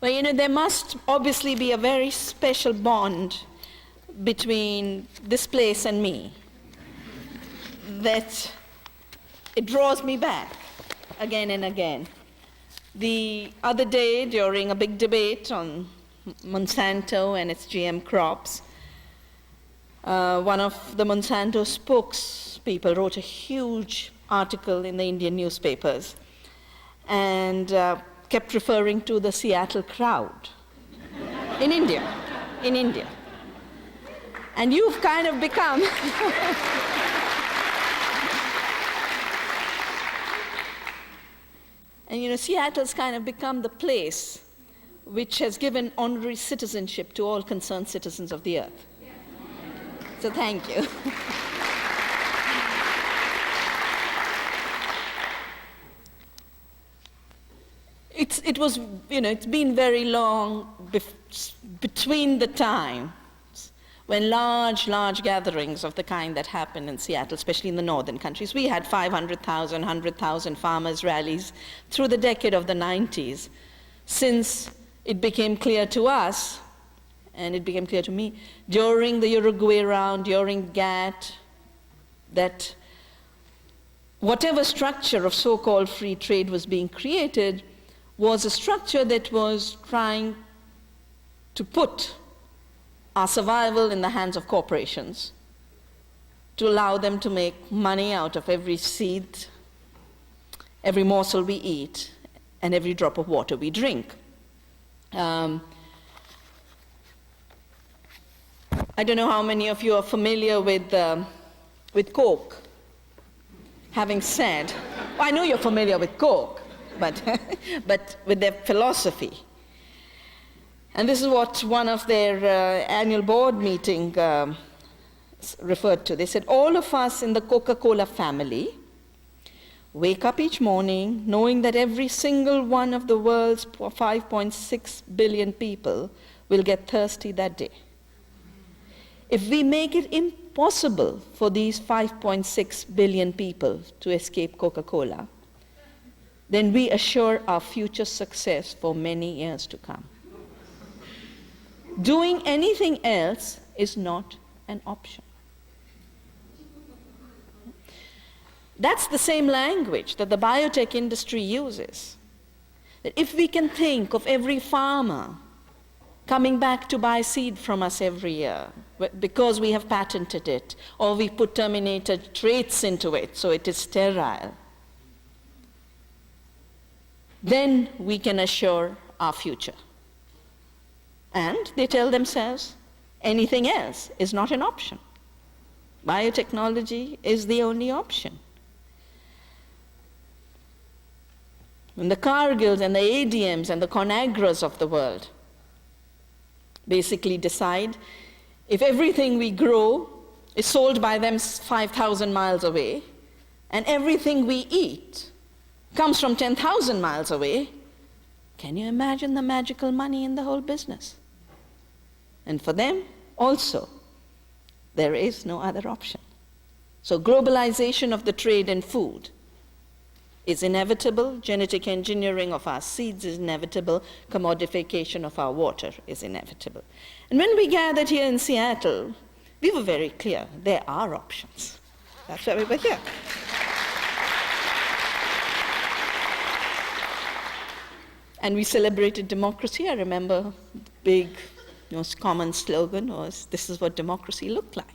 Well, you know, there must obviously be a very special bond between this place and me, that it draws me back again and again. The other day, during a big debate on Monsanto and its GM crops, one of the Monsanto spokespeople wrote a huge article in the Indian newspapers and kept referring to the Seattle crowd in India. And you've kind of become and you know, Seattle's kind of become the place which has given honorary citizenship to all concerned citizens of the earth. So thank you. It's been very long between the times when large gatherings of the kind that happened in Seattle, especially in the northern countries. We had 500,000, 100,000 farmers' rallies through the decade of the 90s, since it became clear to us, and it became clear to me, during the Uruguay round, during GATT, that whatever structure of so-called free trade was being created was a structure that was trying to put our survival in the hands of corporations, to allow them to make money out of every seed, every morsel we eat, and every drop of water we drink. I don't know how many of you are familiar with Coke. Having said, well, I know you're familiar with Coke, but with their philosophy. And this is what one of their annual board meeting referred to. They said, all of us in the Coca-Cola family wake up each morning knowing that every single one of the world's 5.6 billion people will get thirsty that day. If we make it impossible for these 5.6 billion people to escape Coca-Cola, then we assure our future success for many years to come. Doing anything else is not an option. That's the same language that the biotech industry uses. That if we can think of every farmer coming back to buy seed from us every year because we have patented it, or we put terminated traits into it so it is sterile, then we can assure our future. And they tell themselves anything else is not an option. Biotechnology is the only option. And the Cargills and the ADMs and the ConAgras of the world basically decide if everything we grow is sold by them 5,000 miles away, and everything we eat comes from 10,000 miles away, can you imagine the magical money in the whole business? And for them also, there is no other option. So globalization of the trade in food is inevitable. Genetic engineering of our seeds is inevitable. Commodification of our water is inevitable. And when we gathered here in Seattle, we were very clear, there are options. That's why we were here. And we celebrated democracy. I remember the big, most common slogan was, this is what democracy looked like.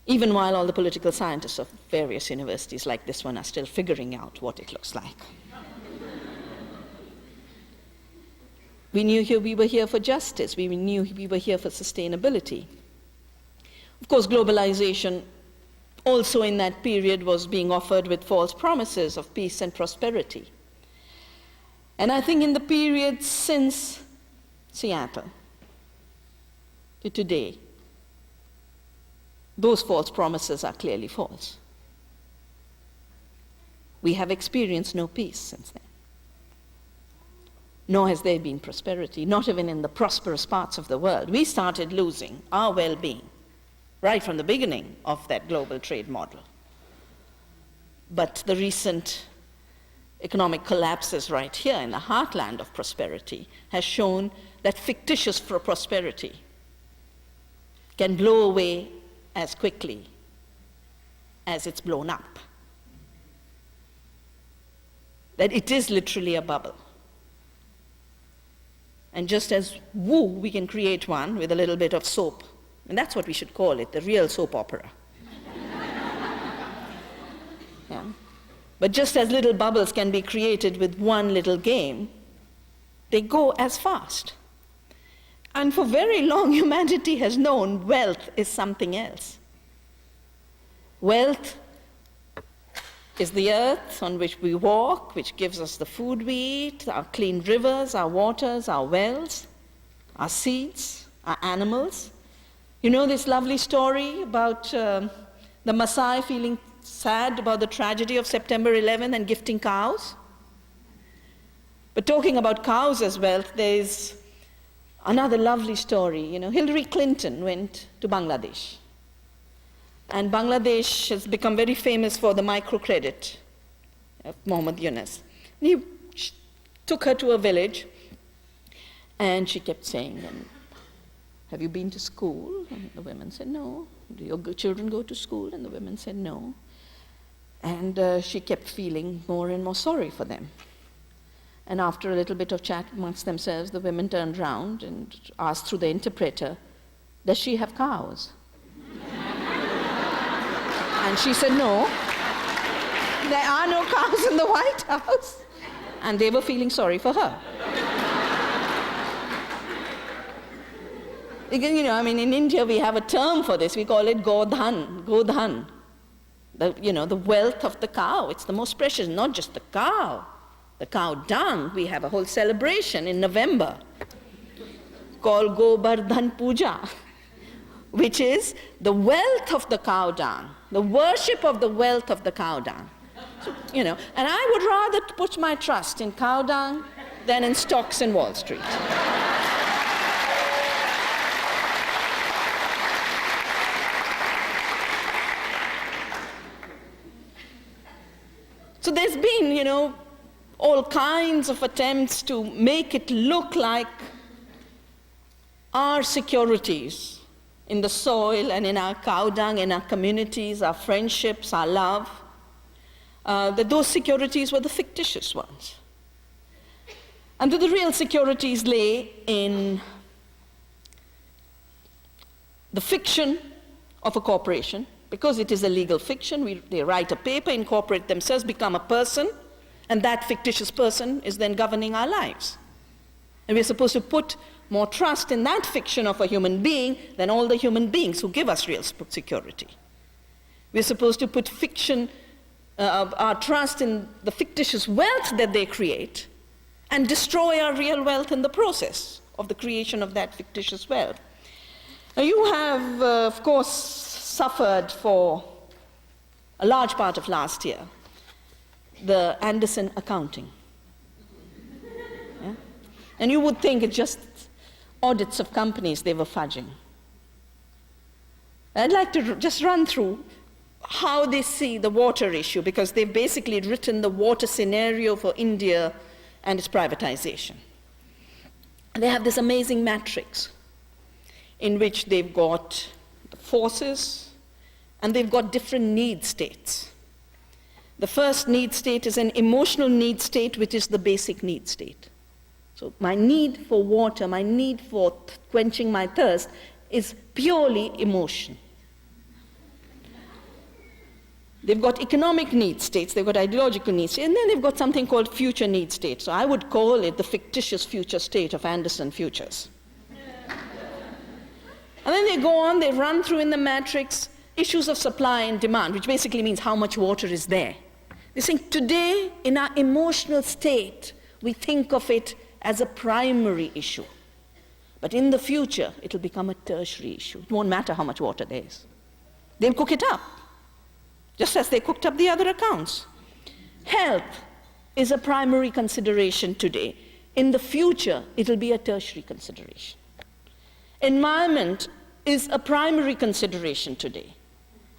Even while all the political scientists of various universities like this one are still figuring out what it looks like. We knew we were here for justice. We knew we were here for sustainability. Of course, globalization also in that period was being offered with false promises of peace and prosperity. And I think in the period since Seattle to today, those false promises are clearly false. We have experienced no peace since then. Nor has there been prosperity, not even in the prosperous parts of the world. We started losing our well-being right from the beginning of that global trade model. But the recent economic collapses right here in the heartland of prosperity has shown that fictitious prosperity can blow away as quickly as it's blown up. That it is literally a bubble. And just as woo, we can create one with a little bit of soap. And that's what we should call it, the real soap opera. Yeah. But just as little bubbles can be created with one little game, they go as fast. And for very long, humanity has known wealth is something else. Wealth is the earth on which we walk, which gives us the food we eat, our clean rivers, our waters, our wells, our seeds, our animals. You know this lovely story about the Maasai feeling sad about the tragedy of September 11 and gifting cows? But talking about cows as wealth, there's another lovely story. You know, Hillary Clinton went to Bangladesh. And Bangladesh has become very famous for the microcredit of Mohammed Yunus. And he took her to a village, and she kept saying, have you been to school? And the women said, no. Do your children go to school? And the women said, no. And she kept feeling more and more sorry for them. And after a little bit of chat amongst themselves, the women turned round and asked through the interpreter, does she have cows? And she said, no, there are no cows in the White House. And they were feeling sorry for her. You know, I mean, in India we have a term for this. We call it godhan, godhan. The wealth of the cow. It's the most precious, not just the cow dung. We have a whole celebration in November called Gobardhan Puja, which is the wealth of the cow dung, the worship of the wealth of the cow dung. So, and I would rather put my trust in cow dung than in stocks in Wall Street. So there's been, all kinds of attempts to make it look like our securities in the soil and in our cow dung, in our communities, our friendships, our love, that those securities were the fictitious ones. And that the real securities lay in the fiction of a corporation. Because it is a legal fiction, they write a paper, incorporate themselves, become a person, and that fictitious person is then governing our lives. And we're supposed to put more trust in that fiction of a human being than all the human beings who give us real security. We're supposed to put our trust in the fictitious wealth that they create and destroy our real wealth in the process of the creation of that fictitious wealth. Now you have, of course, suffered for a large part of last year the Anderson accounting. Yeah? And you would think it's just audits of companies they were fudging. I'd like to just run through how they see the water issue, because they've basically written the water scenario for India and its privatization. And they have this amazing matrix in which they've got the forces, and they've got different need states. The first need state is an emotional need state, which is the basic need state. So my need for water, my need for quenching my thirst is purely emotion. They've got economic need states, they've got ideological need states, and then they've got something called future need states. So I would call it the fictitious future state of Anderson Futures. And then they go on, they run through in the matrix issues of supply and demand, which basically means how much water is there. They're saying today, in our emotional state, we think of it as a primary issue. But in the future, it'll become a tertiary issue. It won't matter how much water there is. They'll cook it up, just as they cooked up the other accounts. Health is a primary consideration today. In the future, it'll be a tertiary consideration. Environment is a primary consideration today.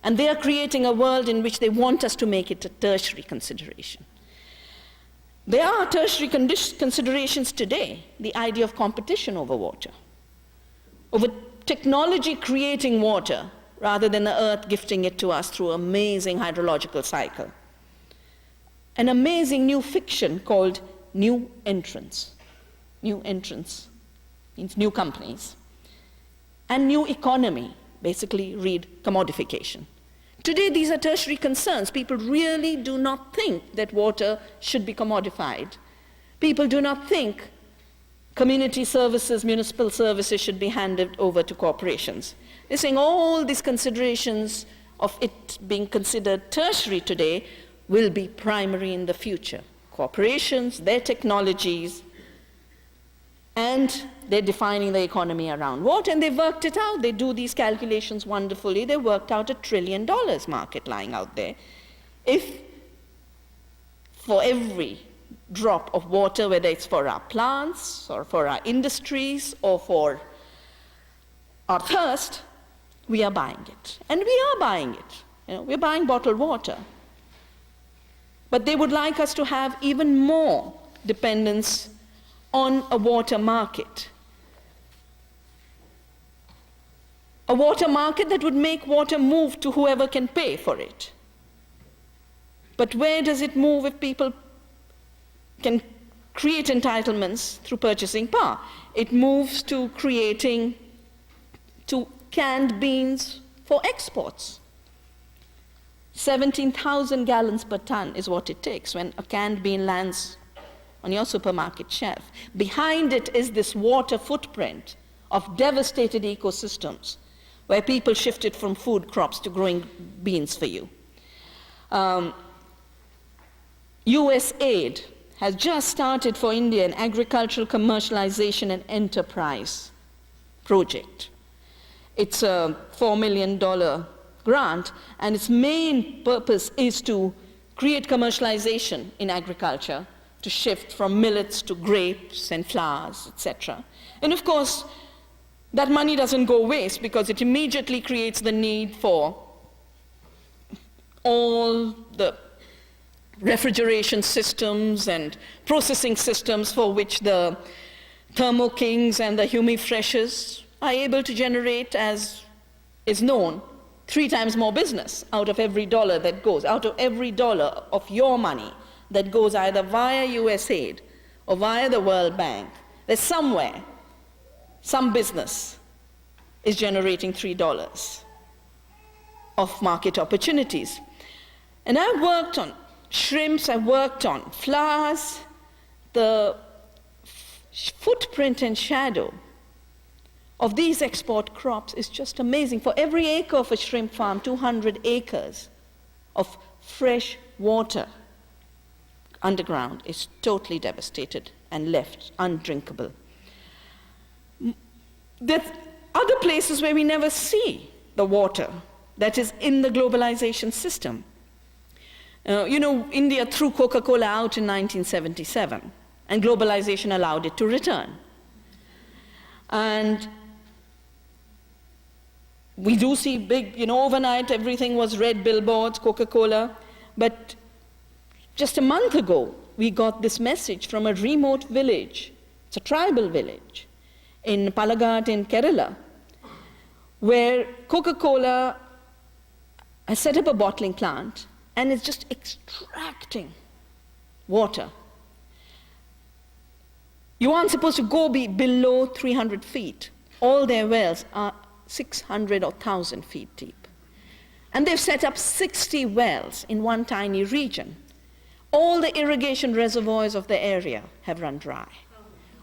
And they are creating a world in which they want us to make it a tertiary consideration. There are tertiary considerations today, the idea of competition over water, over technology creating water rather than the earth gifting it to us through amazing hydrological cycle. An amazing new fiction called new entrants. New entrants means new companies. And new economy, basically read commodification. Today, these are tertiary concerns. People really do not think that water should be commodified. People do not think community services, municipal services should be handed over to corporations. They're saying all these considerations of it being considered tertiary today will be primary in the future. Corporations, their technologies, and they're defining the economy around water, and they've worked it out. They do these calculations wonderfully. They worked out $1 trillion market lying out there. If for every drop of water, whether it's for our plants or for our industries or for our thirst, we are buying it. And we are buying it. We're buying bottled water. But they would like us to have even more dependence on a water market. A water market that would make water move to whoever can pay for it. But where does it move if people can create entitlements through purchasing power? It moves to creating canned beans for exports. 17,000 gallons per ton is what it takes when a canned bean lands on your supermarket shelf. Behind it is this water footprint of devastated ecosystems where people shifted from food crops to growing beans for you. US aid has just started for India an agricultural commercialization and enterprise project. It's a $4 million grant, and its main purpose is to create commercialization in agriculture, to shift from millets to grapes and flowers, etc. And of course, that money doesn't go waste because it immediately creates the need for all the refrigeration systems and processing systems for which the Thermo Kings and the Humifreshes are able to generate, as is known, 3 times more business out of every dollar that goes, out of every dollar of your money that goes either via US aid or via the World Bank. There's somewhere, some business is generating $3 of market opportunities. And I've worked on shrimps, I've worked on flowers. The footprint and shadow of these export crops is just amazing. For every acre of a shrimp farm, 200 acres of fresh water underground is totally devastated and left undrinkable. There's other places where we never see the water that is in the globalization system. India threw Coca-Cola out in 1977, and globalization allowed it to return. And we do see big, overnight everything was red billboards, Coca-Cola, but just a month ago, we got this message from a remote village, it's a tribal village, in Palagat in Kerala, where Coca-Cola has set up a bottling plant and is just extracting water. You aren't supposed to go below 300 feet. All their wells are 600 or 1,000 feet deep. And they've set up 60 wells in one tiny region. All the irrigation reservoirs of the area have run dry.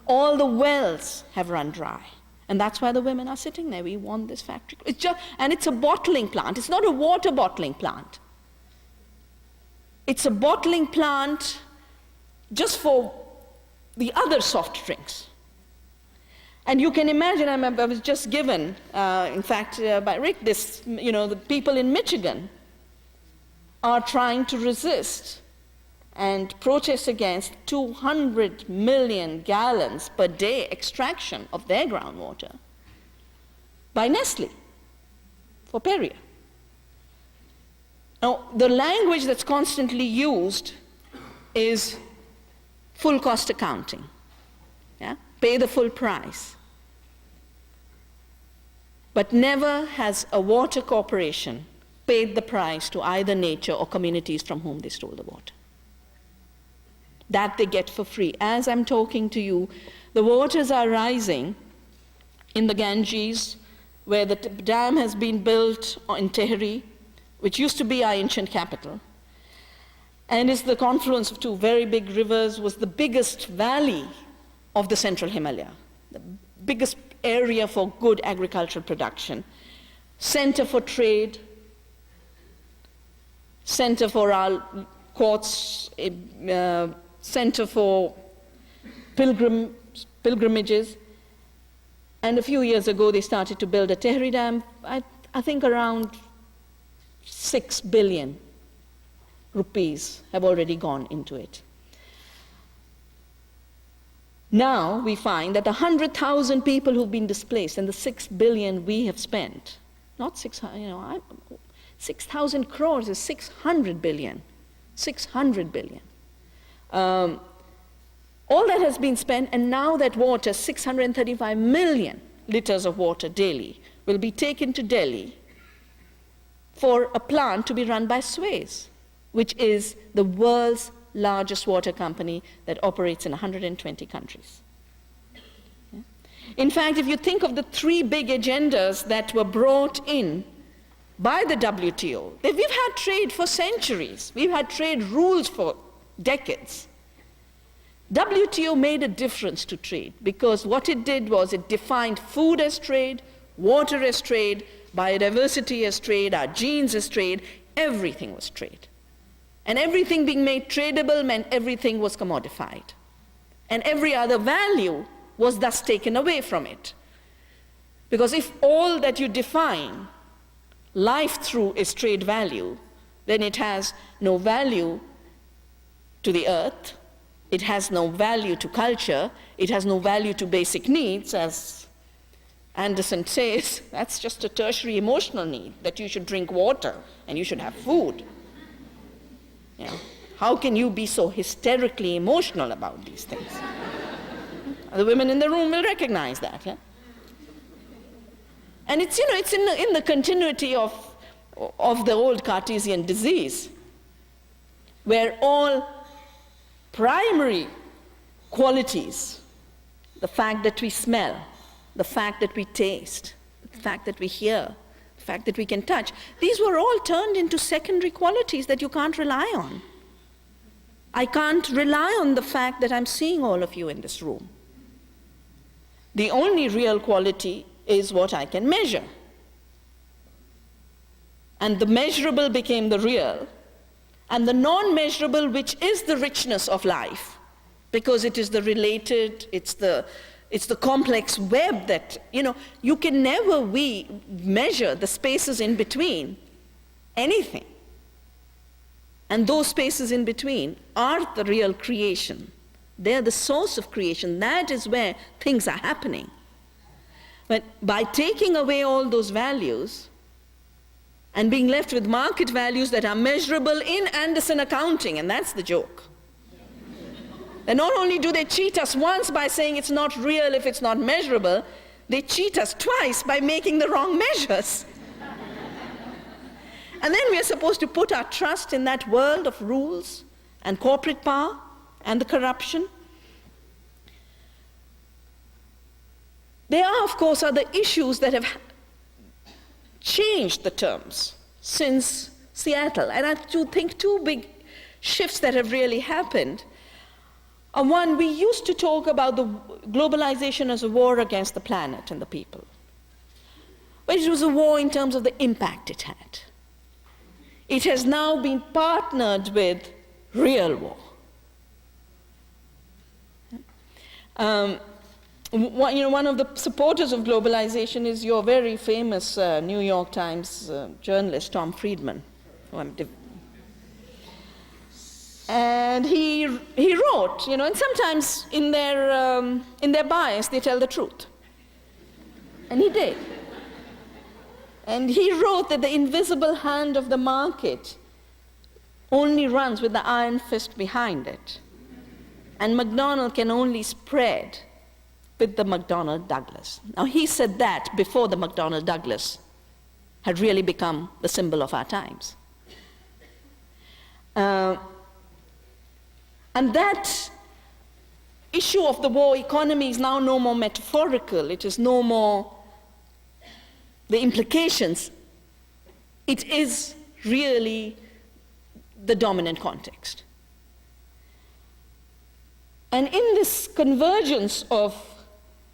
All the wells have run dry. And that's why the women are sitting there. We want this factory. And it's a bottling plant. It's not a water bottling plant. It's a bottling plant just for the other soft drinks. And you can imagine, I was just given, in fact, by Rick, the people in Michigan are trying to resist and protest against 200 million gallons per day extraction of their groundwater by Nestle for Perrier. Now, the language that's constantly used is full cost accounting, yeah? Pay the full price. But never has a water corporation paid the price to either nature or communities from whom they stole the water. That they get for free. As I'm talking to you, the waters are rising in the Ganges, where the dam has been built in Tehri, which used to be our ancient capital, and is the confluence of two very big rivers, was the biggest valley of the central Himalaya, the biggest area for good agricultural production, center for trade, center for our courts, center for pilgrimages. And a few years ago, they started to build a Tehri Dam, I think around 6 billion rupees have already gone into it. Now we find that the 100,000 people who've been displaced and the 6 billion we have spent, not 600, 6,000 crores is 600 billion. 600 billion. All that has been spent, and now that water, 635 million liters of water daily, will be taken to Delhi for a plant to be run by Suez, which is the world's largest water company that operates in 120 countries. Yeah. In fact, if you think of the 3 big agendas that were brought in by the WTO, we've had trade for centuries. We've had trade rules for decades. WTO made a difference to trade because what it did was it defined food as trade, water as trade, biodiversity as trade, our genes as trade, everything was trade. And everything being made tradable meant everything was commodified. And every other value was thus taken away from it. Because if all that you define life through is trade value, then it has no value to the earth, it has no value to culture, it has no value to basic needs, as Anderson says, that's just a tertiary emotional need, that you should drink water and you should have food. Yeah. How can you be so hysterically emotional about these things? The women in the room will recognize that. Yeah? And it's, it's in the continuity of the old Cartesian disease, where all primary qualities, the fact that we smell, the fact that we taste, the fact that we hear, the fact that we can touch, these were all turned into secondary qualities that you can't rely on. I can't rely on the fact that I'm seeing all of you in this room. The only real quality is what I can measure. And the measurable became the real, and the non-measurable, which is the richness of life, because it is the related, it's the complex web that, you can never measure the spaces in between anything. And those spaces in between are the real creation. They're the source of creation. That is where things are happening. But by taking away all those values and being left with market values that are measurable in Anderson accounting, and that's the joke. And not only do they cheat us once by saying it's not real if it's not measurable, they cheat us twice by making the wrong measures. And then we are supposed to put our trust in that world of rules and corporate power and the corruption. There are, of course, other issues that have changed the terms since Seattle. And I do think 2 big shifts that have really happened. One, we used to talk about the globalization as a war against the planet and the people. But it was a war in terms of the impact it had. It has now been partnered with real war. One of the supporters of globalization is your very famous New York Times journalist, Tom Friedman. And he wrote, and sometimes in their bias they tell the truth. And he did. And he wrote that the invisible hand of the market only runs with the iron fist behind it. and McDonnell can only spread with the McDonnell-Douglas. Now, he said that before the McDonnell-Douglas had really become the symbol of our times. And that issue of the war economy is now no more metaphorical. It is no more the implications. It is really the dominant context. And in this convergence of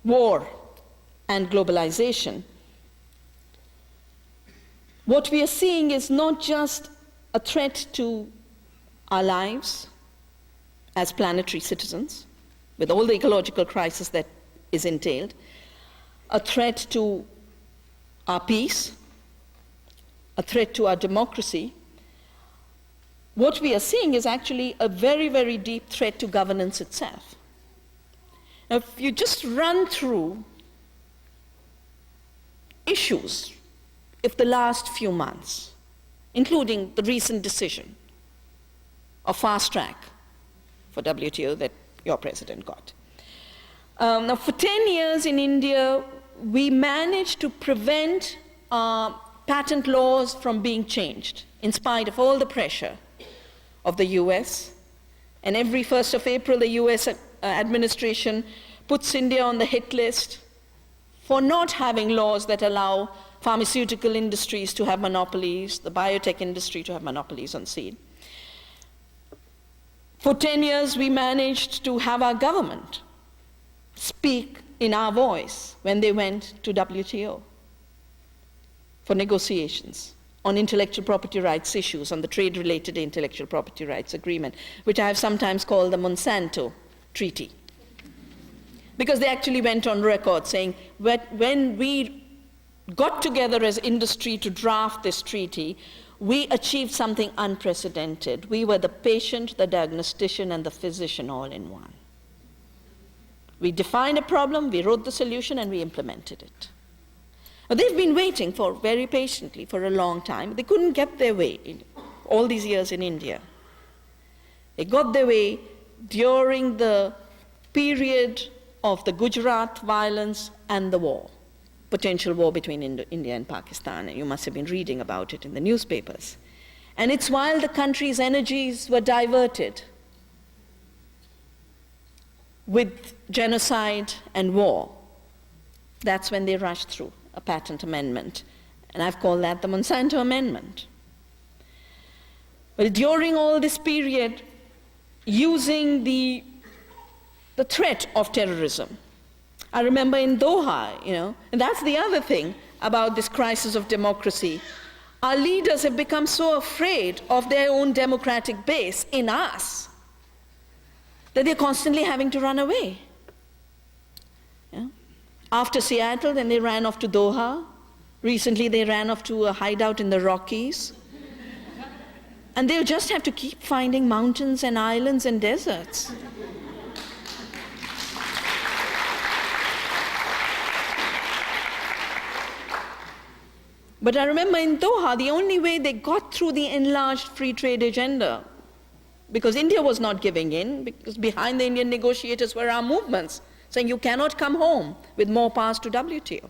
war and globalization, what we are seeing is not just a threat to our lives as planetary citizens, with all the ecological crisis that is entailed, a threat to our peace, a threat to our democracy. What we are seeing is actually a very, very deep threat to governance itself. Now, if you just run through issues of the last few months, including the recent decision of fast track for WTO that your president got. Now, for 10 years in India, we managed to prevent patent laws from being changed, in spite of all the pressure of the US. And every 1st of April, the US administration puts India on the hit list for not having laws that allow pharmaceutical industries to have monopolies, the biotech industry to have monopolies on seed. For 10 years, we managed to have our government speak in our voice when they went to WTO for negotiations on intellectual property rights issues, on the trade-related intellectual property rights agreement, which I have sometimes called the Monsanto Treaty. Because they actually went on record saying, when we got together as industry to draft this treaty, we achieved something unprecedented. We were the patient, the diagnostician, and the physician all in one. We defined a problem, we wrote the solution, and we implemented it. Now, they've been waiting for very patiently for a long time. They couldn't get their way in all these years in India. They got their way during the period of the Gujarat violence and the war, potential war between India and Pakistan, and you must have been reading about it in the newspapers. And it's while the country's energies were diverted with genocide and war, that's when they rushed through a patent amendment. And I've called that the Monsanto Amendment. Well, during all this period, using the threat of terrorism, I remember in Doha, and that's the other thing about this crisis of democracy. Our leaders have become so afraid of their own democratic base in us that they're constantly having to run away. After Seattle, then they ran off to Doha. Recently, they ran off to a hideout in the Rockies. And they'll just have to keep finding mountains and islands and deserts. But I remember in Doha, the only way they got through the enlarged free trade agenda, because India was not giving in, because behind the Indian negotiators were our movements, saying you cannot come home with more powers to WTO.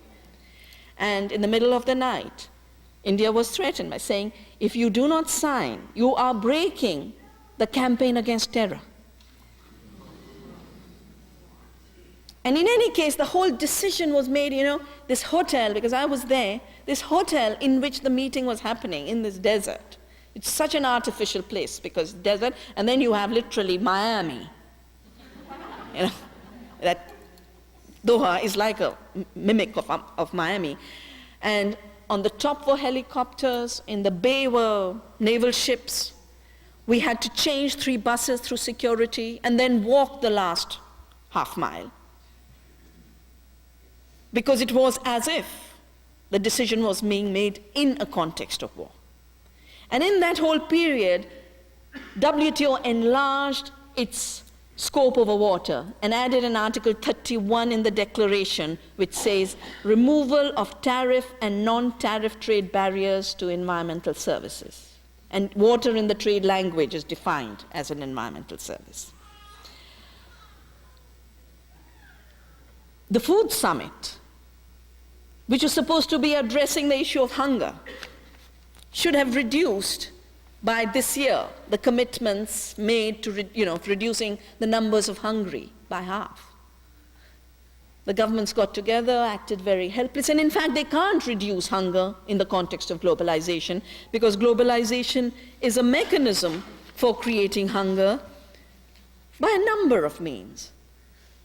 And in the middle of the night, India was threatened by saying, if you do not sign, you are breaking the campaign against terror. And in any case, the whole decision was made, this hotel, because I was there, this hotel in which the meeting was happening in this desert. It's such an artificial place because desert, and then you have literally Miami. That Doha is like a mimic of Miami. And on the top were helicopters, in the bay were naval ships. We had to change 3 buses through security and then walk the last half mile. Because it was as if the decision was being made in a context of war. And in that whole period, WTO enlarged its scope over water and added an Article 31 in the declaration which says removal of tariff and non-tariff trade barriers to environmental services. And water in the trade language is defined as an environmental service. The food summit, which was supposed to be addressing the issue of hunger, should have reduced by this year the commitments made to reducing the numbers of hungry by half. The governments got together, acted very helpless, and in fact they can't reduce hunger in the context of globalization, because globalization is a mechanism for creating hunger by a number of means.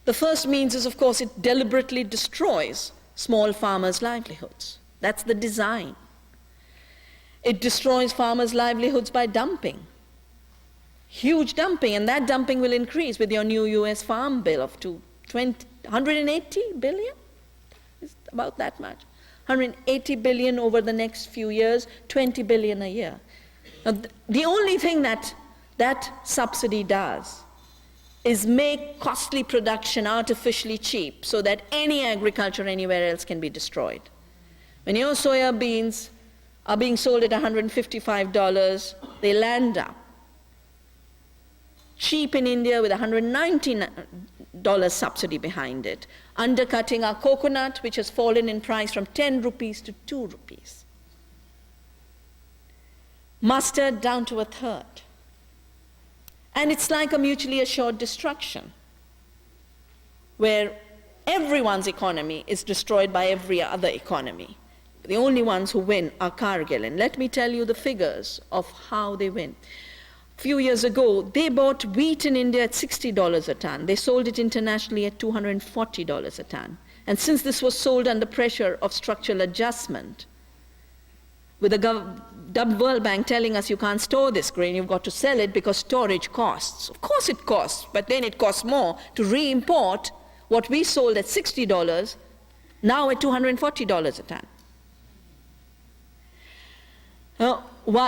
The first means is, of course, it deliberately destroys small farmers' livelihoods. That's the design. It destroys farmers' livelihoods by dumping, huge dumping, and that dumping will increase with your new US Farm Bill of 180 billion? It's about that much. 180 billion over the next few years, 20 billion a year. Now, the only thing that subsidy does is make costly production artificially cheap so that any agriculture anywhere else can be destroyed. When your soya beans are being sold at $155, they land up cheap in India with $119 subsidy behind it, undercutting our coconut, which has fallen in price from 10 rupees to 2 rupees. Mustard down to a third. And it's like a mutually assured destruction, where everyone's economy is destroyed by every other economy. The only ones who win are Cargill. And let me tell you the figures of how they win. A few years ago, they bought wheat in India at $60 a ton. They sold it internationally at $240 a ton. And since this was sold under pressure of structural adjustment, with the World Bank telling us you can't store this grain, you've got to sell it because storage costs. Of course it costs, but then it costs more to re-import what we sold at $60, now at $240 a ton. Now,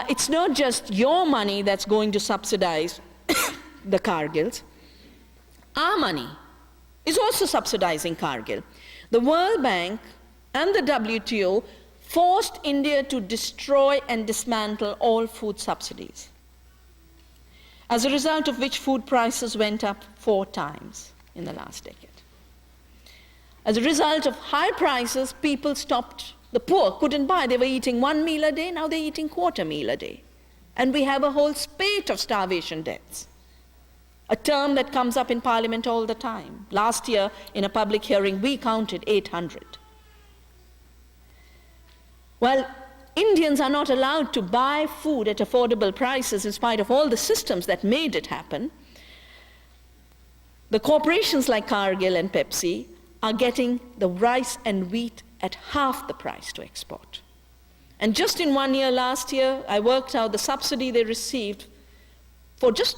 it's not just your money that's going to subsidize the Cargills. Our money is also subsidizing Cargill. The World Bank and the WTO forced India to destroy and dismantle all food subsidies, as a result of which food prices went up 4 times in the last decade. As a result of high prices, people stopped. The poor couldn't buy. They were eating 1 meal a day, now they're eating quarter meal a day. And we have a whole spate of starvation deaths, a term that comes up in Parliament all the time. Last year, in a public hearing, we counted 800. Well, Indians are not allowed to buy food at affordable prices in spite of all the systems that made it happen. The corporations like Cargill and Pepsi are getting the rice and wheat at half the price to export. And just in 1 year last year, I worked out the subsidy they received for just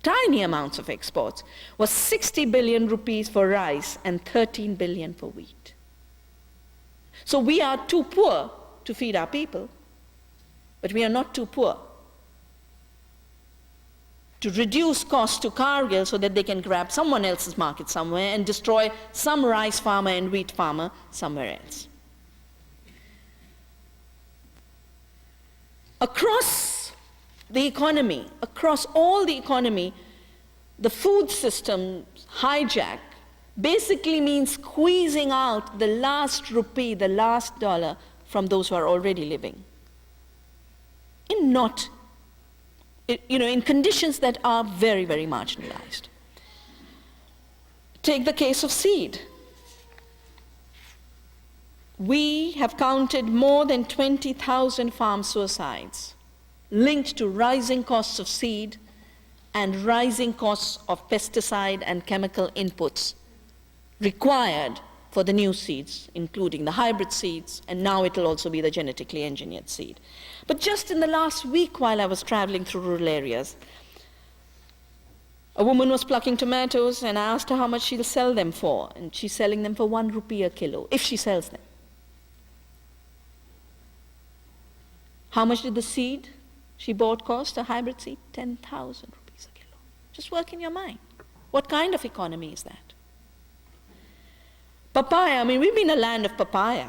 tiny amounts of exports was 60 billion rupees for rice and 13 billion for wheat. So we are too poor to feed our people, but we are not too poor to reduce costs to Cargill so that they can grab someone else's market somewhere and destroy some rice farmer and wheat farmer somewhere else. Across the economy, across all the economy, the food system hijack basically means squeezing out the last rupee, the last dollar from those who are already living in conditions that are very, very marginalized. Take the case of seed. We have counted more than 20,000 farm suicides linked to rising costs of seed and rising costs of pesticide and chemical inputs required for the new seeds, including the hybrid seeds, and now it'll also be the genetically engineered seed. But just in the last week while I was traveling through rural areas, a woman was plucking tomatoes and I asked her how much she'll sell them for, and she's selling them for 1 rupee a kilo, if she sells them. How much did the seed she bought cost, a hybrid seed? 10,000 rupees a kilo. Just work in your mind. What kind of economy is that? Papaya, we've been a land of papaya.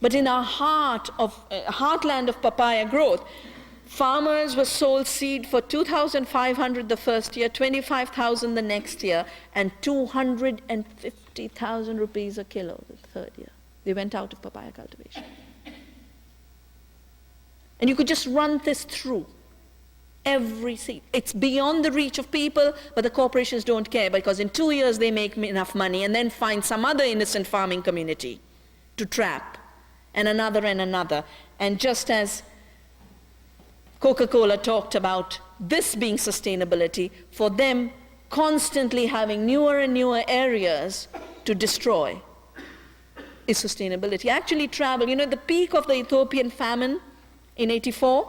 But in our heartland of papaya growth, farmers were sold seed for 2,500 the first year, 25,000 the next year, and 250,000 rupees a kilo the third year. They went out of papaya cultivation. And you could just run this through every seed. It's beyond the reach of people, but the corporations don't care, because in 2 years they make enough money and then find some other innocent farming community to trap, and another and another. And just as Coca-Cola talked about this being sustainability, for them constantly having newer and newer areas to destroy is sustainability. Actually travel, you know, the peak of the Ethiopian famine in '84,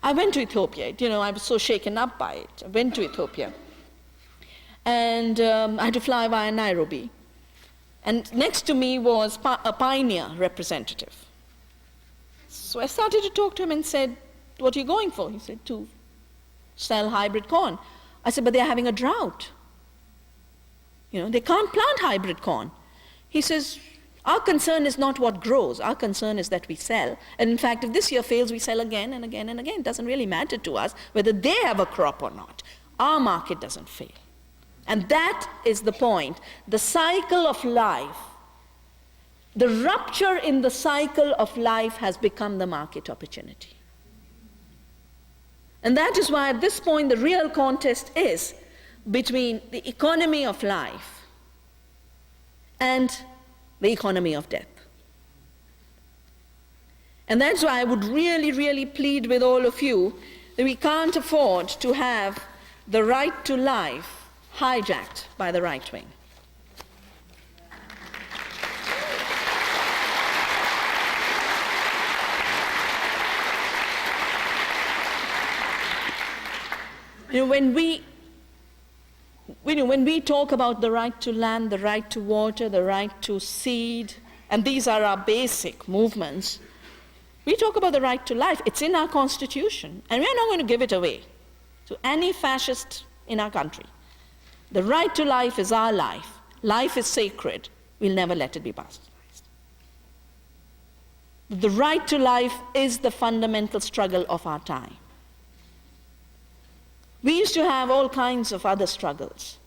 I went to Ethiopia. You know, I was so shaken up by it. I went to Ethiopia. And I had to fly via Nairobi. And next to me was a pioneer representative. So I started to talk to him and said, "What are you going for?" He said, "To sell hybrid corn." I said, "But they're having a drought. You know, they can't plant hybrid corn." He says, "Our concern is not what grows. Our concern is that we sell. And in fact, if this year fails, we sell again and again and again. It doesn't really matter to us whether they have a crop or not. Our market doesn't fail." And that is the point. The cycle of life, the rupture in the cycle of life has become the market opportunity. And that is why at this point the real contest is between the economy of life and the economy of death. And that's why I would really, really plead with all of you that we can't afford to have the right to life hijacked by the right wing. You know, when we talk about the right to land, the right to water, the right to seed, and these are our basic movements, we talk about the right to life. It's in our constitution, and we're not going to give it away to any fascist in our country. The right to life is our life. Life is sacred. We'll never let it be bastardized. The right to life is the fundamental struggle of our time. We used to have all kinds of other struggles.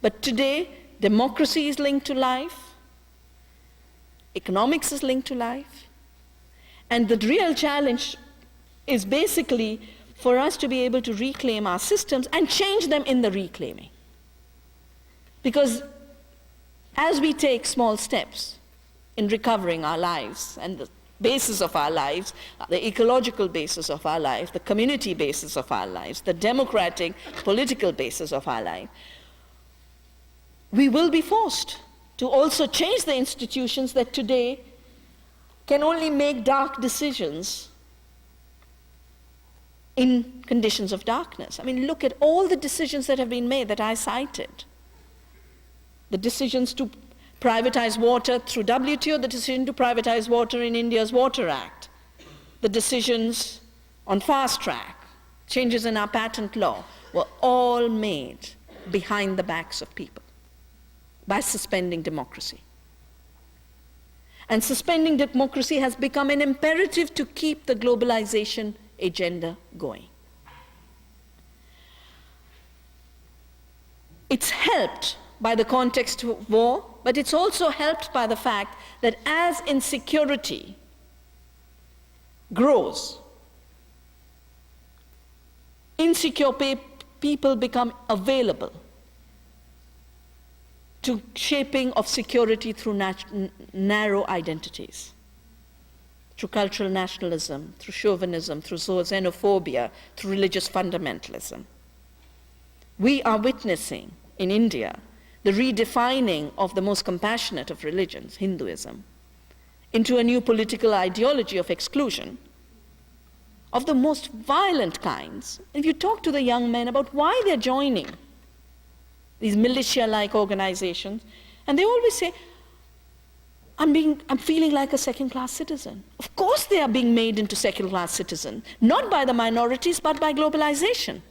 But today, democracy is linked to life, economics is linked to life, and the real challenge is basically for us to be able to reclaim our systems and change them in the reclaiming. Because as we take small steps in recovering our lives and the basis of our lives, the ecological basis of our life, the community basis of our lives, the democratic political basis of our life, we will be forced to also change the institutions that today can only make dark decisions in conditions of darkness. I mean, look at all the decisions that have been made that I cited. The decisions to privatize water through WTO, the decision to privatize water in India's Water Act, the decisions on fast track, changes in our patent law, were all made behind the backs of people by suspending democracy. And suspending democracy has become an imperative to keep the globalization agenda going. It's helped by the context of war, but it's also helped by the fact that as insecurity grows, insecure people become available to shaping of security through narrow identities, through cultural nationalism, through chauvinism, through xenophobia, through religious fundamentalism. We are witnessing in India the redefining of the most compassionate of religions, Hinduism, into a new political ideology of exclusion of the most violent kinds. If you talk to the young men about why they're joining these militia-like organizations, and they always say, I'm feeling like a second-class citizen. Of course they are being made into second-class citizens, not by the minorities, but by globalization.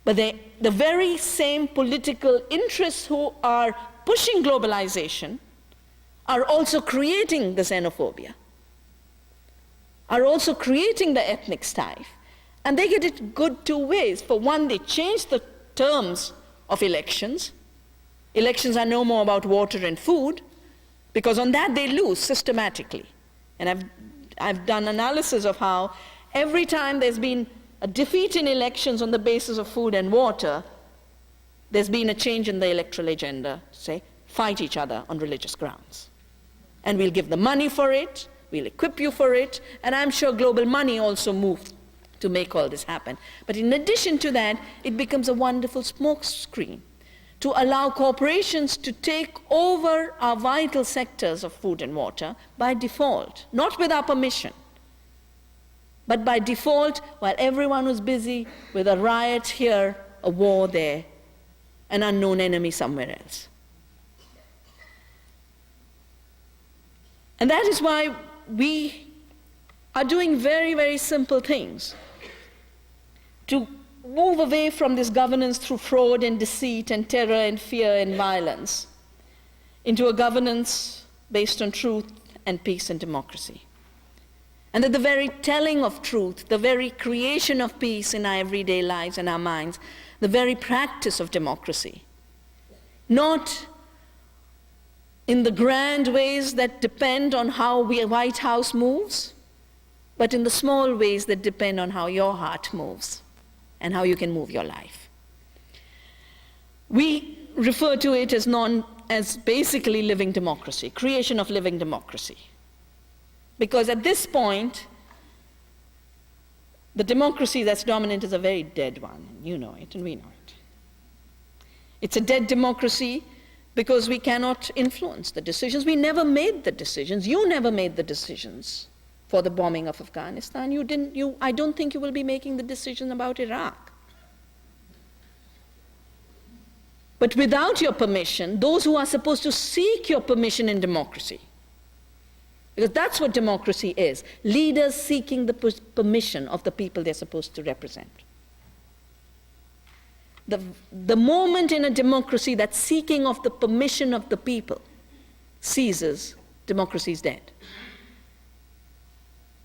But the very same political interests who are pushing globalization are also creating the xenophobia. are also creating the ethnic strife. And they get it good two ways. For one, they change the terms of elections. Elections are no more about water and food, because on that they lose systematically. And I've done analysis of how every time there's been a defeat in elections on the basis of food and water, there's been a change in the electoral agenda, say, fight each other on religious grounds. And we'll give the money for it, we'll equip you for it, and I'm sure global money also moved to make all this happen. But in addition to that, it becomes a wonderful smokescreen to allow corporations to take over our vital sectors of food and water by default, not with our permission, but by default, while everyone was busy with a riot here, a war there, an unknown enemy somewhere else. And that is why we are doing very, very simple things to move away from this governance through fraud and deceit and terror and fear and violence into a governance based on truth and peace and democracy. And that the very telling of truth, the very creation of peace in our everyday lives and our minds, the very practice of democracy, not in the grand ways that depend on how the White House moves, but in the small ways that depend on how your heart moves and how you can move your life. We refer to it as basically living democracy, creation of living democracy. Because at this point, the democracy that's dominant is a very dead one. You know it, and we know it. It's a dead democracy because we cannot influence the decisions. We never made the decisions. You never made the decisions for the bombing of Afghanistan. I don't think you will be making the decision about Iraq. But without your permission, those who are supposed to seek your permission in democracy, because that's what democracy is, leaders seeking the permission of the people they're supposed to represent. The moment in a democracy that seeking of the permission of the people ceases, democracy is dead.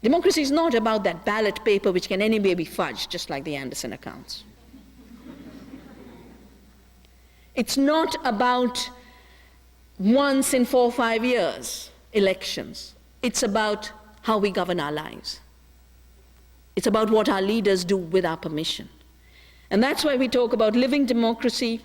Democracy is not about that ballot paper which can anyway be fudged, just like the Anderson accounts. It's not about once in 4 or 5 years elections. It's about how we govern our lives. It's about what our leaders do with our permission. And that's why we talk about living democracy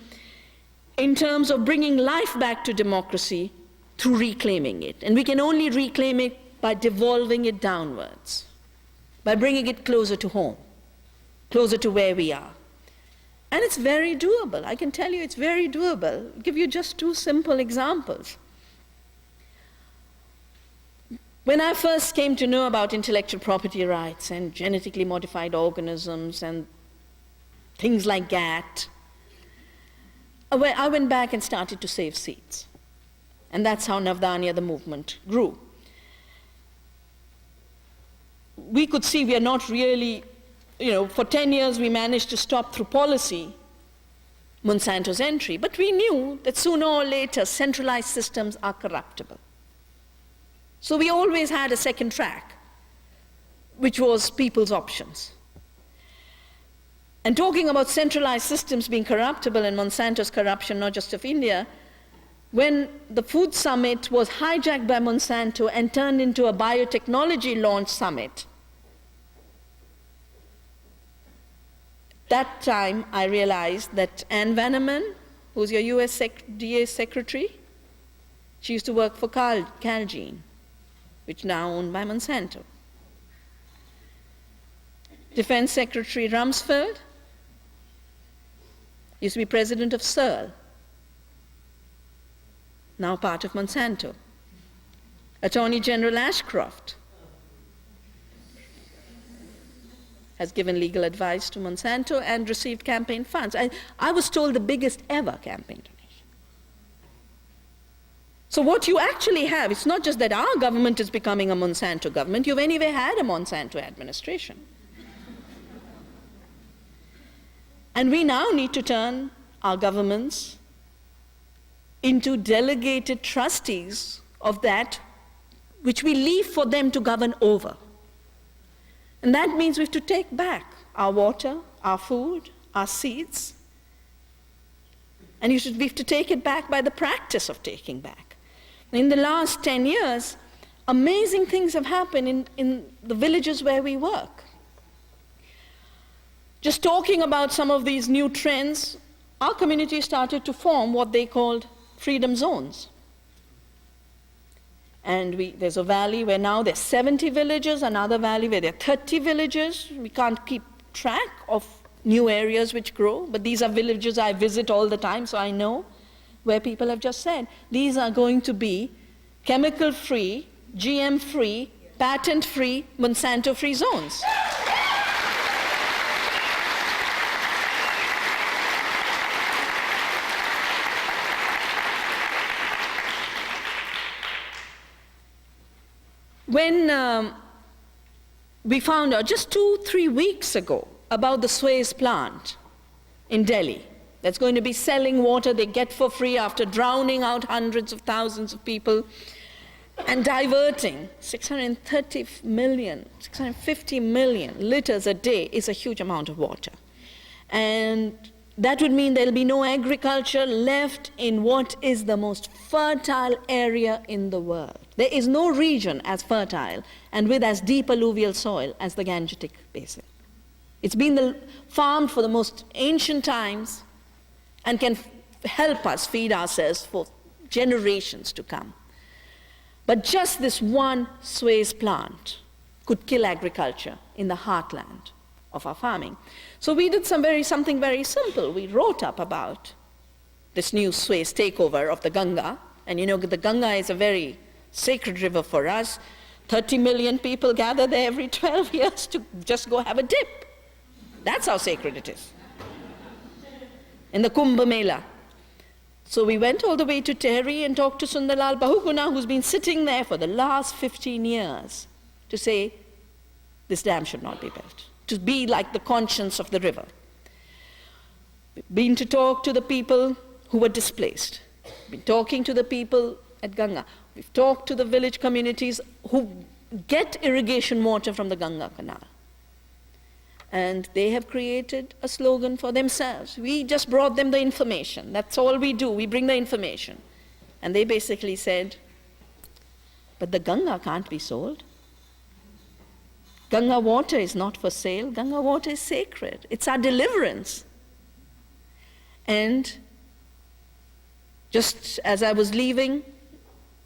in terms of bringing life back to democracy through reclaiming it. And we can only reclaim it by devolving it downwards, by bringing it closer to home, closer to where we are. And it's very doable. I can tell you it's very doable. I'll give you just 2 simple examples. When I first came to know about intellectual property rights and genetically modified organisms and things like GATT, I went back and started to save seeds. And that's how Navdanya, the movement, grew. We could see we are not really, for 10 years we managed to stop through policy Monsanto's entry, but we knew that sooner or later centralized systems are corruptible. So we always had a second track, which was people's options. And talking about centralized systems being corruptible and Monsanto's corruption, not just of India, when the food summit was hijacked by Monsanto and turned into a biotechnology launch summit, that time I realized that Ann Vanneman, who's your US DA secretary, she used to work for Calgene, which now owned by Monsanto. Defense Secretary Rumsfeld used to be president of Searle, now part of Monsanto. Attorney General Ashcroft has given legal advice to Monsanto and received campaign funds. I was told the biggest ever campaign donation. So what you actually have, it's not just that our government is becoming a Monsanto government, you've anyway had a Monsanto administration. And we now need to turn our governments into delegated trustees of that which we leave for them to govern over. And that means we have to take back our water, our food, our seeds. And we have to take it back by the practice of taking back. In the last 10 years, amazing things have happened in the villages where we work. Just talking about some of these new trends, our community started to form what they called freedom zones. And there's a valley where now there's 70 villages, another valley where there are 30 villages. We can't keep track of new areas which grow, but these are villages I visit all the time, so I know where people have just said, these are going to be chemical-free, GM-free, patent-free, Monsanto-free zones. When we found out just 2-3 weeks ago about the Suez plant in Delhi that's going to be selling water they get for free after drowning out hundreds of thousands of people and diverting 650 million liters a day is a huge amount of water. And that would mean there'll be no agriculture left in what is the most fertile area in the world. There is no region as fertile and with as deep alluvial soil as the Gangetic Basin. It's been farmed for the most ancient times and can help us feed ourselves for generations to come. But just this one Suez plant could kill agriculture in the heartland of our farming. So we did something very simple. We wrote up about this new Suez takeover of the Ganga. And you know, the Ganga is a very sacred river for us. 30 million people gather there every 12 years to just go have a dip. That's how sacred it is. In the Kumbh Mela. So we went all the way to Tehri and talked to Sundarlal Bahuguna, who's been sitting there for the last 15 years to say, this dam should not be built, to be like the conscience of the river. We've been to talk to the people who were displaced. We've been talking to the people at Ganga. We've talked to the village communities who get irrigation water from the Ganga Canal. And they have created a slogan for themselves. We just brought them the information. That's all we do. We bring the information. And they basically said, but the Ganga can't be sold. Ganga water is not for sale. Ganga water is sacred. It's our deliverance. And just as I was leaving,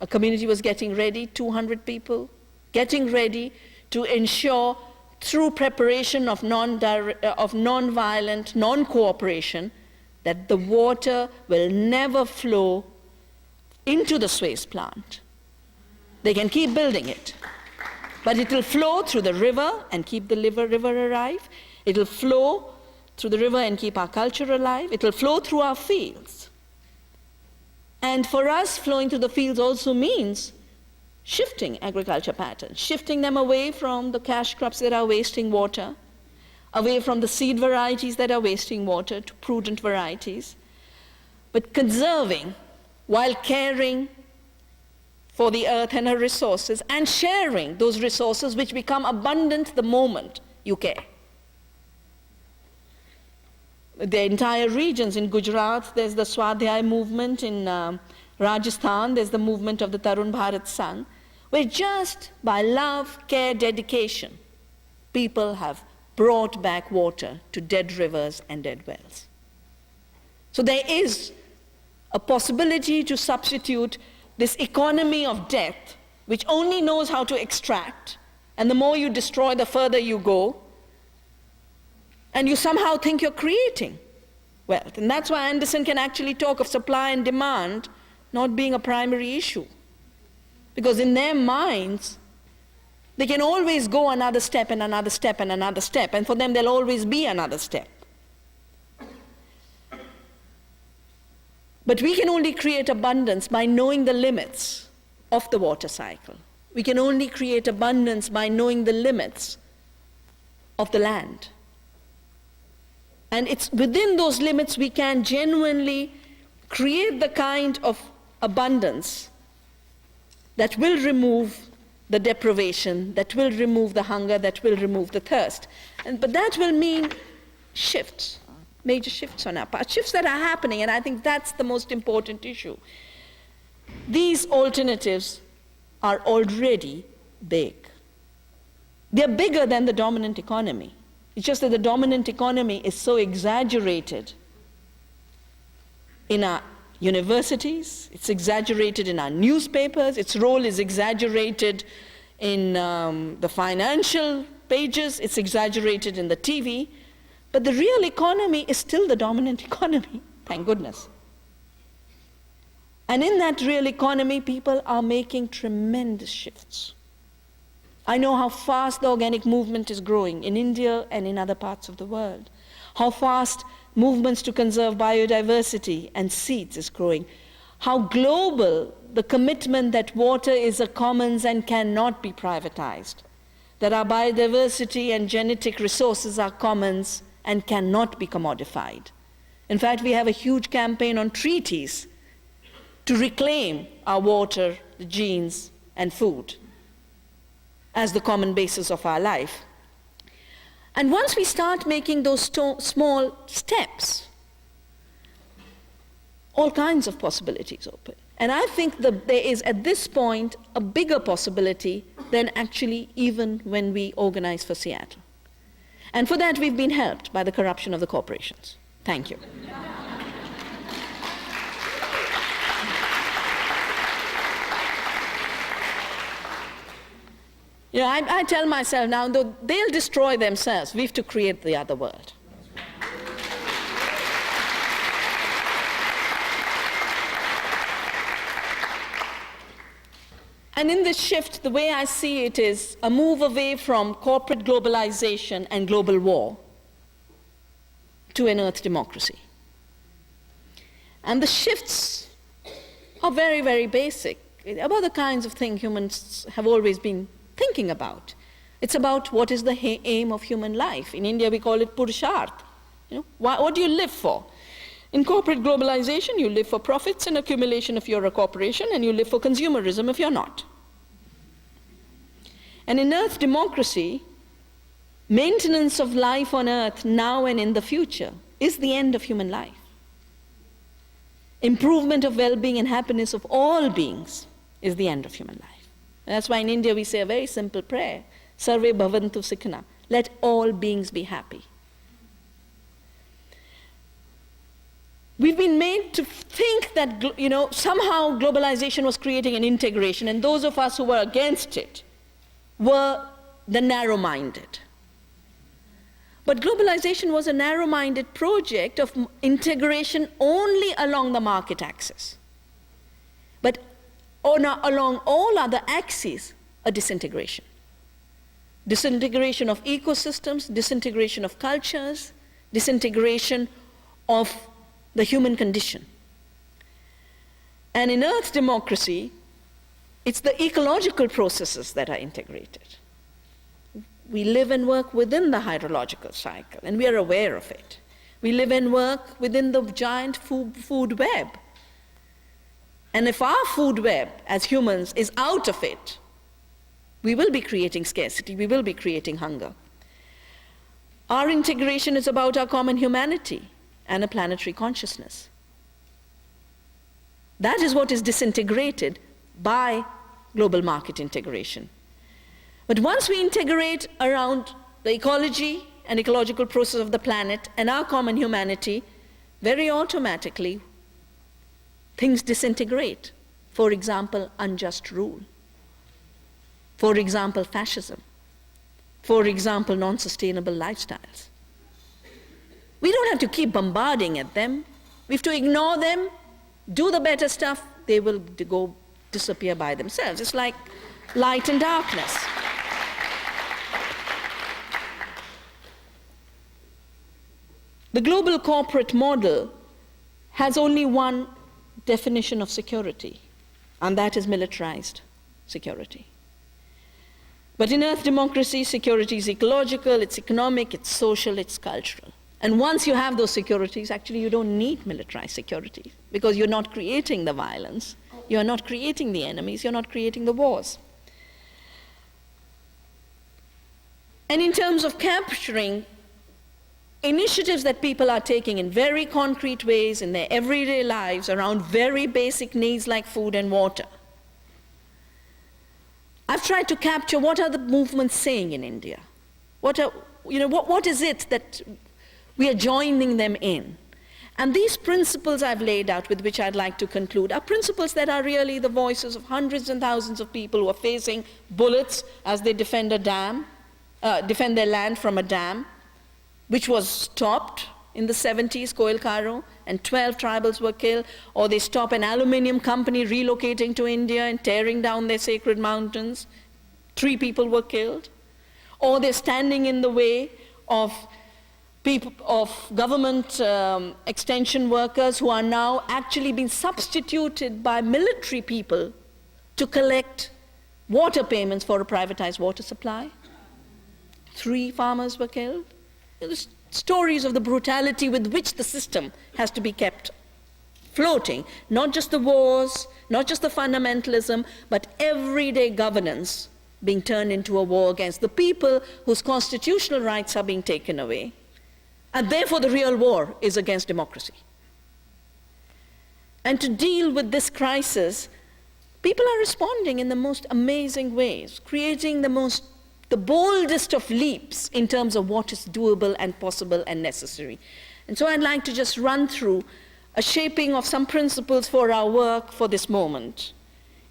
a community was getting ready, 200 people, getting ready to ensure through preparation of non-violent, non-cooperation, that the water will never flow into the Suez plant. They can keep building it, but it will flow through the river and keep the river alive. It will flow through the river and keep our culture alive. It will flow through our fields. And for us, flowing through the fields also means shifting agriculture patterns, shifting them away from the cash crops that are wasting water, away from the seed varieties that are wasting water to prudent varieties, but conserving while caring for the earth and her resources and sharing those resources which become abundant the moment you care. The entire regions in Gujarat, there's the Swadhyay movement. In Rajasthan, there's the movement of the Tarun Bharat Sangh, where just by love, care, dedication, people have brought back water to dead rivers and dead wells. So there is a possibility to substitute this economy of death, which only knows how to extract, and the more you destroy, the further you go, and you somehow think you're creating wealth. And that's why Anderson can actually talk of supply and demand not being a primary issue. Because in their minds, they can always go another step and another step and another step, and for them there'll always be another step. But we can only create abundance by knowing the limits of the water cycle. We can only create abundance by knowing the limits of the land. And it's within those limits we can genuinely create the kind of abundance that will remove the deprivation, that will remove the hunger, that will remove the thirst. But that will mean shifts, major shifts on our part, shifts that are happening, and I think that's the most important issue. These alternatives are already big. They're bigger than the dominant economy. It's just that the dominant economy is so exaggerated in our universities, it's exaggerated in our newspapers, its role is exaggerated in the financial pages, it's exaggerated in the TV, but the real economy is still the dominant economy, thank goodness. And in that real economy, people are making tremendous shifts. I know how fast the organic movement is growing in India and in other parts of the world, how fast movements to conserve biodiversity and seeds is growing, how global the commitment that water is a commons and cannot be privatized, that our biodiversity and genetic resources are commons and cannot be commodified. In fact, we have a huge campaign on treaties to reclaim our water, the genes, and food as the common basis of our life. And once we start making those small steps, all kinds of possibilities open. And I think that there is, at this point, a bigger possibility than actually even when we organized for Seattle. And for that, we've been helped by the corruption of the corporations. Thank you. You know, I tell myself now, though they'll destroy themselves, we have to create the other world. And in this shift, the way I see it is a move away from corporate globalization and global war to an earth democracy. And the shifts are very, very basic, about the kinds of things humans have always been thinking about. It's about what is the aim of human life. In India, we call it Purusharth. You know, what do you live for? In corporate globalization, you live for profits and accumulation if you're a corporation, and you live for consumerism if you're not. And in earth democracy, maintenance of life on earth now and in the future is the end of human life. Improvement of well-being and happiness of all beings is the end of human life. And that's why in India we say a very simple prayer, Sarve Bhavantu Sikhana, let all beings be happy. We've been made to think that, you know, somehow globalization was creating an integration, and those of us who were against it were the narrow-minded. But globalization was a narrow-minded project of integration only along the market axis. But along all other axes, a disintegration. Disintegration of ecosystems, disintegration of cultures, disintegration of the human condition. And in earth democracy, it's the ecological processes that are integrated. We live and work within the hydrological cycle, and we are aware of it. We live and work within the giant food web. And if our food web, as humans, is out of it, we will be creating scarcity, we will be creating hunger. Our integration is about our common humanity and a planetary consciousness. That is what is disintegrated by global market integration. But once we integrate around the ecology and ecological process of the planet and our common humanity, very automatically, things disintegrate. For example, unjust rule. For example, fascism. For example, non-sustainable lifestyles. We don't have to keep bombarding at them. We have to ignore them, do the better stuff, they will go disappear by themselves. It's like light and darkness. The global corporate model has only one definition of security, and that is militarized security. But in earth democracy, security is ecological, it's economic, it's social, it's cultural. And once you have those securities, actually you don't need militarized security, because you're not creating the violence, you're not creating the enemies, you're not creating the wars. And in terms of capturing initiatives that people are taking in very concrete ways in their everyday lives around very basic needs like food and water, I've tried to capture what are the movements saying in India. What is it that we are joining them in? And these principles I've laid out, with which I'd like to conclude, are principles that are really the voices of hundreds and thousands of people who are facing bullets as they defend defend their land from a dam, which was stopped in the 70s, Koil Karo, and 12 tribals were killed, or they stop an aluminium company relocating to India and tearing down their sacred mountains, 3 people were killed, or they're standing in the way of government extension workers who are now actually being substituted by military people to collect water payments for a privatized water supply. 3 farmers were killed. The stories of the brutality with which the system has to be kept floating, not just the wars, not just the fundamentalism, but everyday governance being turned into a war against the people whose constitutional rights are being taken away. And therefore the real war is against democracy. And to deal with this crisis, people are responding in the most amazing ways, creating the boldest of leaps in terms of what is doable and possible and necessary. And so I'd like to just run through a shaping of some principles for our work for this moment.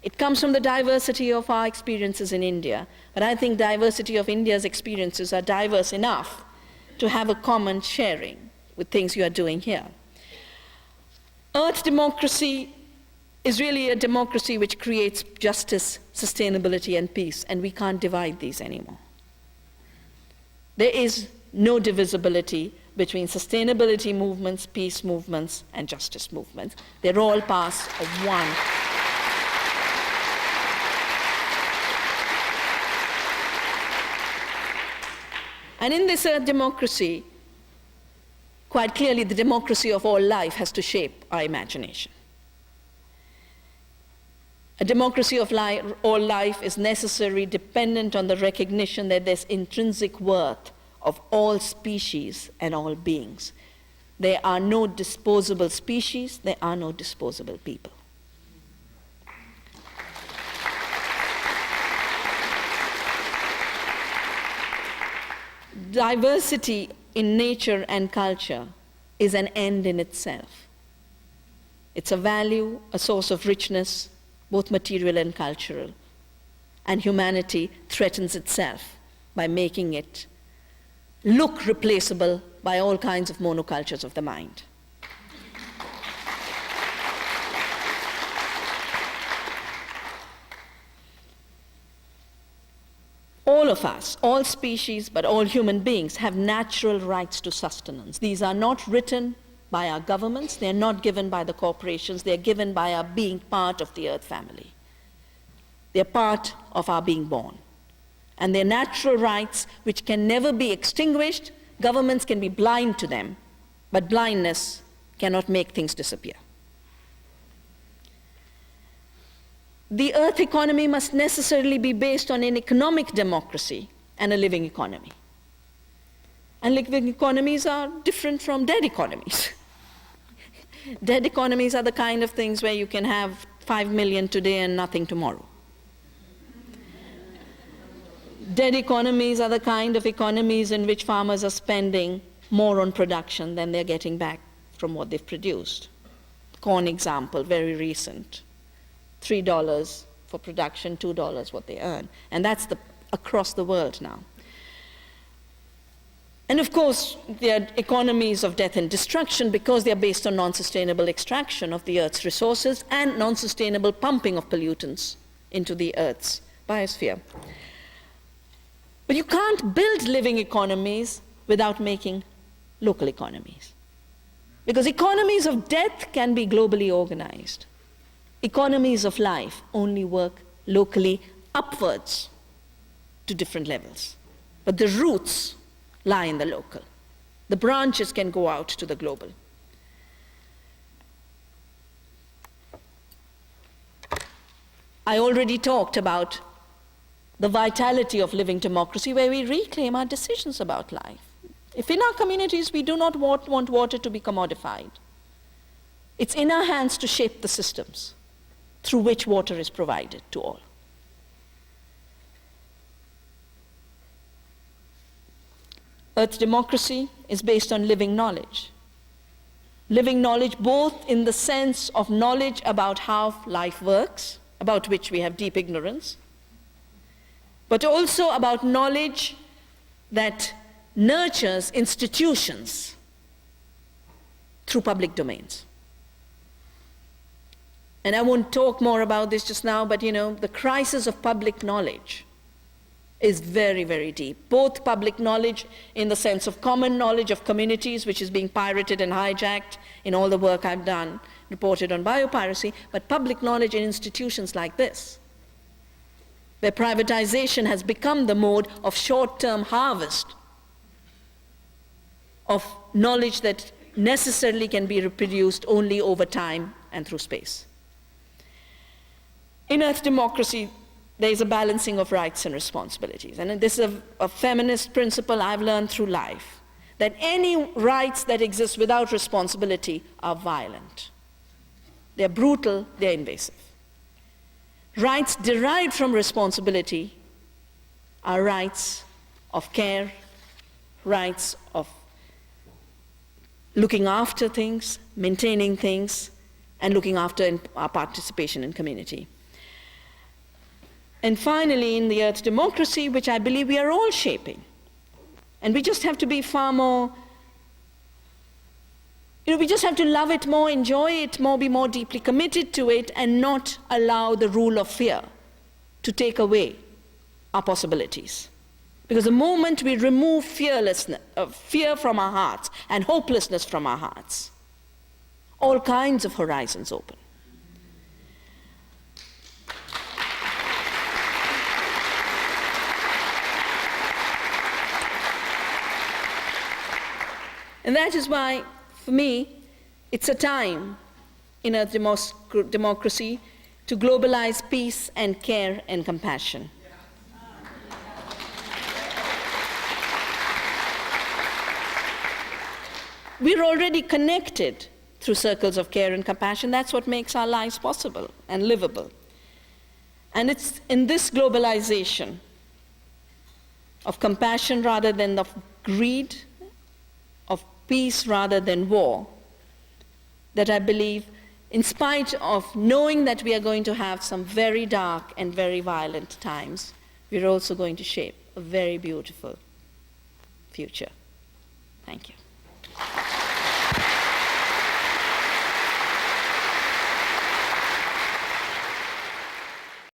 It comes from the diversity of our experiences in India, but I think diversity of India's experiences are diverse enough to have a common sharing with things you are doing here. Earth democracy is really a democracy which creates justice, sustainability, and peace, and we can't divide these anymore. There is no divisibility between sustainability movements, peace movements, and justice movements. They're all part of one. And in this earth democracy, quite clearly the democracy of all life has to shape our imagination. A democracy of all life is necessary, dependent on the recognition that there's intrinsic worth of all species and all beings. There are no disposable species, there are no disposable people. Diversity in nature and culture is an end in itself. It's a value, a source of richness, both material and cultural. And humanity threatens itself by making it look replaceable by all kinds of monocultures of the mind. All of us, all species, but all human beings have natural rights to sustenance. These are not written by our governments, they're not given by the corporations, they're given by our being part of the earth family. They're part of our being born. And they're natural rights which can never be extinguished. Governments can be blind to them, but blindness cannot make things disappear. The earth economy must necessarily be based on an economic democracy and a living economy. And living economies are different from dead economies. Dead economies are the kind of things where you can have 5 million today and nothing tomorrow. Dead economies are the kind of economies in which farmers are spending more on production than they're getting back from what they've produced. Corn example, very recent. $3 for production, $2 what they earn. And that's across the world now. And of course, there are economies of death and destruction because they are based on non-sustainable extraction of the Earth's resources and non-sustainable pumping of pollutants into the Earth's biosphere. But you can't build living economies without making local economies. Because economies of death can be globally organized. Economies of life only work locally upwards to different levels. But the roots lie in the local. The branches can go out to the global. I already talked about the vitality of living democracy, where we reclaim our decisions about life. If in our communities we do not want water to be commodified, it's in our hands to shape the systems through which water is provided to all. Earth democracy is based on living knowledge. Living knowledge both in the sense of knowledge about how life works, about which we have deep ignorance, but also about knowledge that nurtures institutions through public domains. And I won't talk more about this just now, but the crisis of public knowledge is very, very deep. Both public knowledge in the sense of common knowledge of communities, which is being pirated and hijacked in all the work I've done, reported on biopiracy, but public knowledge in institutions like this, where privatization has become the mode of short-term harvest of knowledge that necessarily can be reproduced only over time and through space. In Earth democracy, there is a balancing of rights and responsibilities. And this is a feminist principle I've learned through life, that any rights that exist without responsibility are violent. They're brutal, they're invasive. Rights derived from responsibility are rights of care, rights of looking after things, maintaining things, and looking after our participation in community. And finally, in the Earth democracy, which I believe we are all shaping, and we just have to be far more, we just have to love it more, enjoy it more, be more deeply committed to it, and not allow the rule of fear to take away our possibilities. Because the moment we remove fear from our hearts and hopelessness from our hearts, all kinds of horizons open. And that is why, for me, it's a time in a democracy to globalize peace and care and compassion. We're already connected through circles of care and compassion. That's what makes our lives possible and livable. And it's in this globalization of compassion rather than of greed, of peace rather than war, that I believe, in spite of knowing that we are going to have some very dark and very violent times, we're also going to shape a very beautiful future. Thank you.